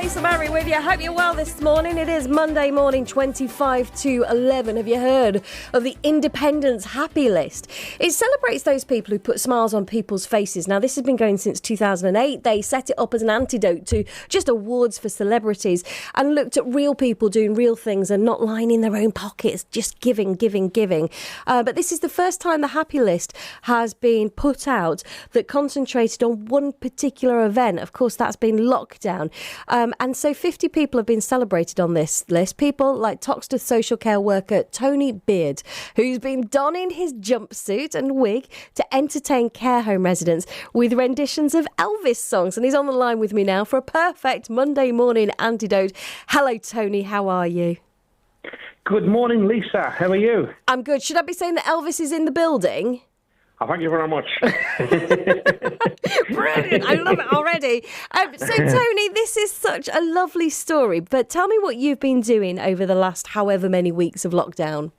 Lisa Murray with you. I hope you're well this morning. It is Monday morning, 25 to 11. Have you heard of the Independent's Happy List? It celebrates those people who put smiles on people's faces. Now, this has been going since 2008. They set it up as an antidote to just awards for celebrities and looked at real people doing real things and not lining their own pockets, just giving. But this is the first time the Happy List has been put out that concentrated on one particular event. Of course, that's been lockdown. And so 50 people have been celebrated on this list. People like Toxteth social care worker Tony Beard, who's been donning his jumpsuit and wig to entertain care home residents with renditions of Elvis songs. And he's on the line with me now for a perfect Monday morning antidote. Hello, Tony. How are you? Good morning, Lisa. How are you? I'm good. Should I be saying that Elvis is in the building? Oh, thank you very much. Brilliant. I love it already. So, Tony, this is such a lovely story, but tell me what you've been doing over the last however many weeks of lockdown.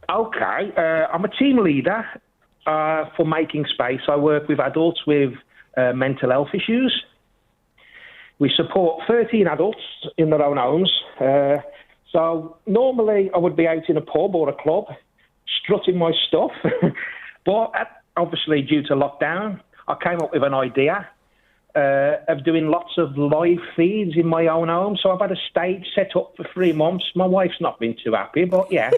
Okay. I'm a team leader for Making Space. I work with adults with mental health issues. We support 13 adults in their own homes. So normally I would be out in a pub or a club strutting my stuff. But obviously, due to lockdown, I came up with an idea of doing lots of live feeds in my own home. So I've had a stage set up for 3 months. My wife's not been too happy, but yeah.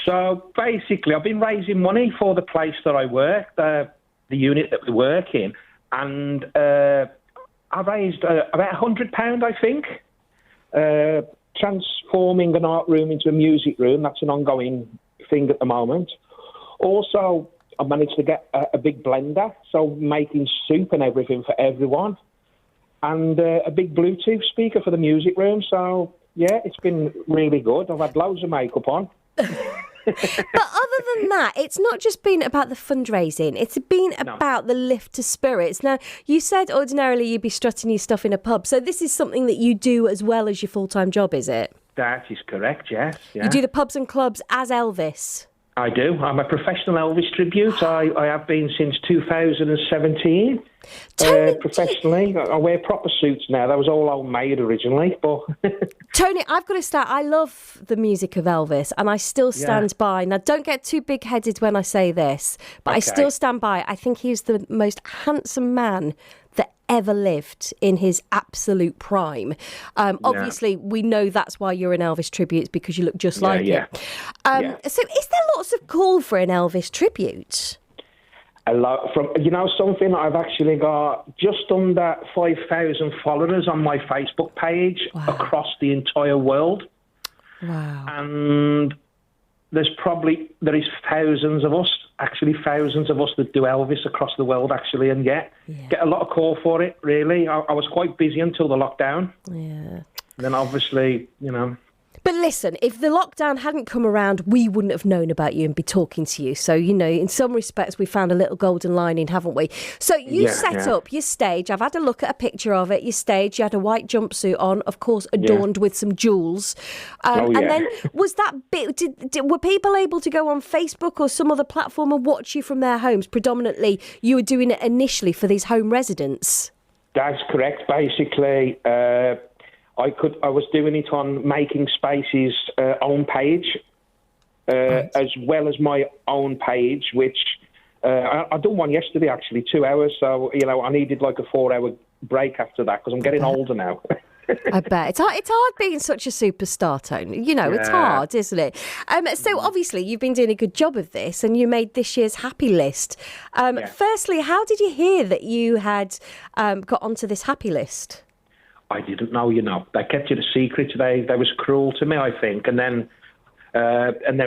So basically, I've been raising money for the place that I work, the unit that we work in. And I raised about £100, I think, transforming an art room into a music room. That's an ongoing thing at the moment. Also, I managed to get a big blender, so making soup and everything for everyone, and a big Bluetooth speaker for the music room. So, yeah, it's been really good. I've had loads of makeup on. But other than that, it's not just been about the fundraising. It's been about the lift to spirits. Now, you said ordinarily you'd be strutting your stuff in a pub. So this is something that you do as well as your full-time job, is it? That is correct, yes. Yeah. You do the pubs and clubs as Elvis? I do. I'm a professional Elvis tribute. I have been since 2017. Professionally. I wear proper suits now. That was all homemade originally. But Tony, I've got to start. I love the music of Elvis and I still stand by. Now, don't get too big-headed when I say this, but I still stand by. I think he's the most handsome man that ever lived in his absolute prime. Obviously, we know that's why you're an Elvis tribute, because you look just like it. So is there lots of call for an Elvis tribute? A lot from, something, I've actually got just under 5,000 followers on my Facebook page across the entire world. Wow. And there is thousands of us that do Elvis across the world, actually, and get a lot of call for it, really. I was quite busy until the lockdown. Yeah. Then obviously, But listen, if the lockdown hadn't come around, we wouldn't have known about you and be talking to you. So, in some respects, we found a little golden lining, haven't we? So you set up your stage. I've had a look at a picture of it. Your stage, you had a white jumpsuit on, of course, adorned with some jewels. And then was that bit, were people able to go on Facebook or some other platform and watch you from their homes? Predominantly, you were doing it initially for these home residents. That's correct. Basically, I was doing it on Making Space's own page, as well as my own page, which I done one yesterday, actually, 2 hours. So, I needed like a 4-hour break after that because I'm getting older now. I bet. It's hard being such a superstar, Tony. It's hard, isn't it? So obviously you've been doing a good job of this and you made this year's Happy List. Firstly, how did you hear that you had got onto this Happy List? I didn't know, They kept it a secret. They was cruel to me, I think. And then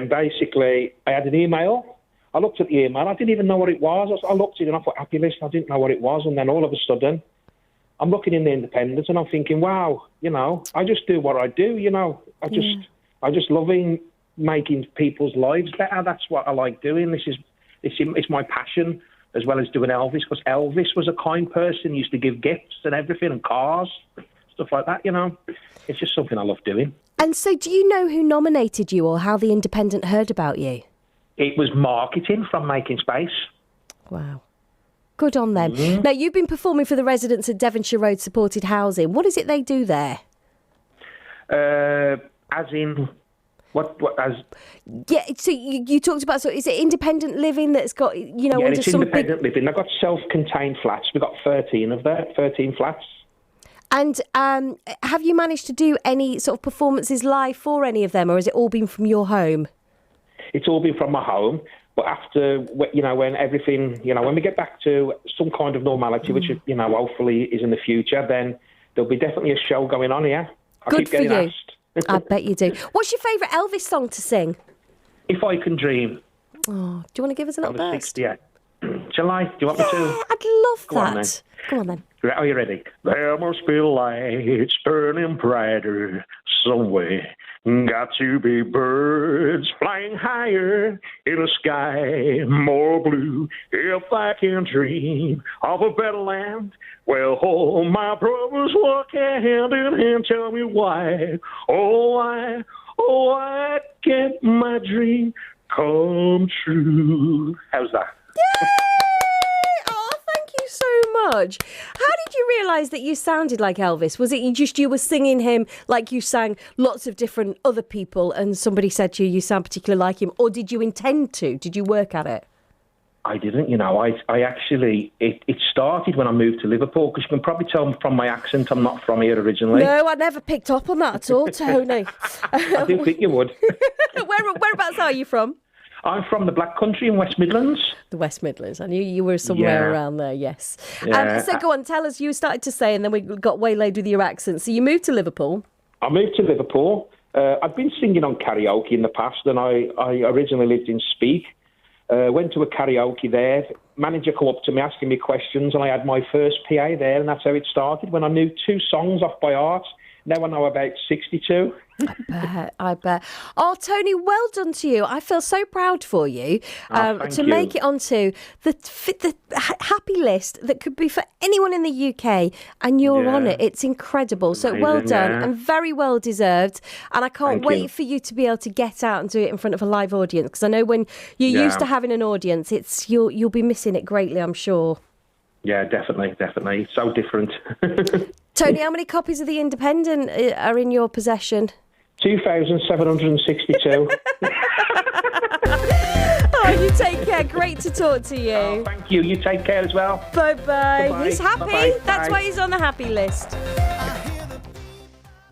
basically I had an email. I looked at the email. I didn't even know what it was. I looked at it and I thought, Happy List. I didn't know what it was. And then all of a sudden, I'm looking in the Independent and I'm thinking, wow, I just do what I do, I just love making people's lives better. That's what I like doing. It's my passion, as well as doing Elvis, because Elvis was a kind person. He used to give gifts and everything and cars, stuff like that, It's just something I love doing. And so do you know who nominated you or how the Independent heard about you? It was marketing from Making Space. Wow. Good on them. Now, you've been performing for the residents at Devonshire Road Supported Housing. What is it they do there? As in, what as... Yeah, so you talked about, so is it independent living that's got, Yeah, under it's some independent living. They've got self-contained flats. We've got 13 of there, 13 flats. And have you managed to do any sort of performances live for any of them, or has it all been from your home? It's all been from my home. But after, when everything, when we get back to some kind of normality, which, hopefully is in the future, then there'll be definitely a show going on here. I Good keep for getting you. asked. I bet you do. What's your favourite Elvis song to sing? If I Can Dream. Oh, do you want to give us a little Elvis burst? 68. Shall I? Do you want me to? I'd love Go on, that. Go on then. Are you ready? There must be lights burning brighter somewhere. Got to be birds flying higher in a sky more blue. If I can dream of a better land, well, all my brothers walk hand in hand. Tell me why, why can't my dream come true? How's that? Yay! Oh, thank you so much. How did you realise that you sounded like Elvis? Was it you were singing him like you sang lots of different other people and somebody said to you sound particularly like him, or did you intend to? Did you work at it? I didn't, I actually, it started when I moved to Liverpool, because you can probably tell from my accent I'm not from here originally. No, I never picked up on that at all, Tony. I didn't think you would. Whereabouts are you from? I'm from the Black Country in West Midlands. The West Midlands. I knew you were somewhere around there, yes. Yeah. So go on, tell us, you started to say, and then we got waylaid with your accent. So you moved to Liverpool. I moved to Liverpool. I've been singing on karaoke in the past, and I originally lived in Speak. Went to a karaoke there. Manager come up to me asking me questions, and I had my first PA there, and that's how it started, when I knew 2 songs off by heart. Now I know about 62. I bet. Oh, Tony, well done to you. I feel so proud for you to make it onto the happy list that could be for anyone in the UK, and you're on it. It's incredible. So well done and very well deserved. And I can't wait for you to be able to get out and do it in front of a live audience, because I know when you're used to having an audience, you'll be missing it greatly, I'm sure. Yeah, definitely. It's so different. Tony, how many copies of The Independent are in your possession? 2,762. Oh, you take care. Great to talk to you. Oh, thank you. You take care as well. Bye-bye. He's happy. Bye-bye. That's Bye. why he's on the happy list.